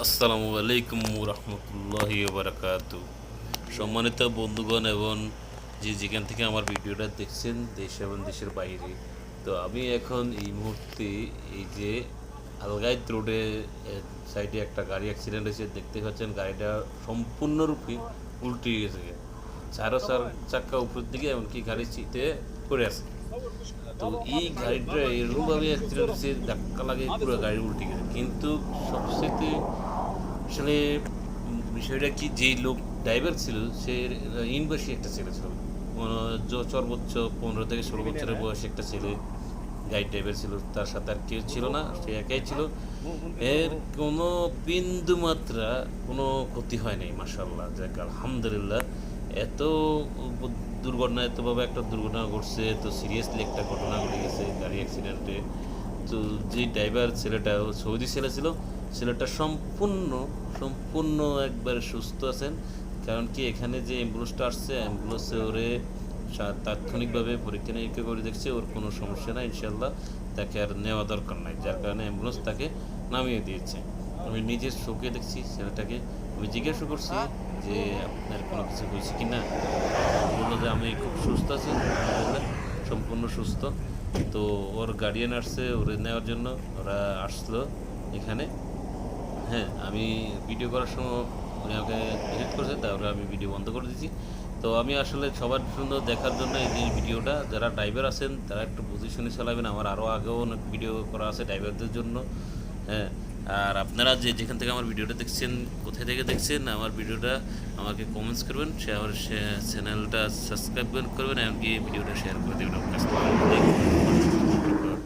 আসসালামু আলাইকুম রহমতুল্লাহি বারাকাতু। সম্মানিত বন্ধুগণ এবং যেখান থেকে আমার ভিডিওটা দেখছেন দেশ এবং দেশের বাইরে, তো আমি এখন এই মুহূর্তে এই যে আলগাইত রোডে সাইডে একটা গাড়ি অ্যাক্সিডেন্ট হয়েছে। দেখতে পাচ্ছেন গাড়িটা সম্পূর্ণরূপে উল্টে গেছে, চার চাক্কা উপর দিকে, এমনকি গাড়ি চিতে পড়ে আছে। তো এই গাড়িটা এরকমভাবে অ্যাক্সিডেন্ট হচ্ছে, ধাক্কা লাগে পুরো গাড়ি উল্টে গেছে। কিন্তু সবচেয়ে আসলে বিষয়টা কি, যেই লোক ড্রাইভার ছিল সে ইউনিভার্সিটি একটা ছেলে ছিল, সর্বোচ্চ 15 থেকে 16 বছরের বয়সে একটা ছেলে গাড়ি ড্রাইভার ছিল। তার সাথে আর কেউ ছিল না, সে একাই ছিল। এর কোনো বিন্দু মাত্রা কোনো ক্ষতি হয় নাই, মাশাআল্লাহ, যাক আলহামদুলিল্লাহ। এত দুর্ঘটনা, এতভাবে একটা দুর্ঘটনা ঘটছে, তো সিরিয়াসলি একটা ঘটনা ঘটে গেছে গাড়ি অ্যাক্সিডেন্টে। তো যে ড্রাইভার ছেলেটা, ও সৌদি ছেলে ছিল, ছেলেটা সম্পূর্ণ সম্পূর্ণ একবার সুস্থ আছেন। কারণ কি, এখানে যে অ্যাম্বুলেন্সটা আসছে, অ্যাম্বুলেন্সে ওরে তাৎক্ষণিকভাবে পরীক্ষা নিরীক্ষা করে দেখছে, ওর কোনো সমস্যা নাই, ইনশাল্লাহ তাকে আর নেওয়া দরকার নাই। যার কারণে অ্যাম্বুলেন্স তাকে নামিয়ে দিয়েছে। আমি নিজের চোখে দেখছি ছেলেটাকে। আমি জিজ্ঞাসা করছি যে আপনার কোনো কিছু হয়েছে কি না। বললো যে আমি খুব সুস্থ আছি, আলহামদুলিল্লাহ, সম্পূর্ণ সুস্থ। তো ওর গার্ডিয়ান আসছে ওরে নেওয়ার জন্য, ওরা আসলো এখানে। হ্যাঁ, আমি ভিডিও করার সময় উনি আমাকে হেল্প করেছে, তারপরে আমি ভিডিও বন্ধ করে দিয়েছি। তো আমি আসলে সবার জন্য দেখার জন্য এই যে ভিডিওটা, যারা ড্রাইভার আছেন তারা একটু বুঝে শুনে চালাবেন। আমার আরও আগেও অনেক ভিডিও করা আছে ড্রাইভারদের জন্য। হ্যাঁ, আর আপনারা যেখান থেকে আমার ভিডিওটা দেখছেন, কোথায় থেকে দেখছেন আমার ভিডিওটা, আমাকে কমেন্টস করবেন, আমার চ্যানেলটা সাবস্ক্রাইব করবেন, এমনকি ভিডিওটা শেয়ার করে দেবেন আপনার কাছে।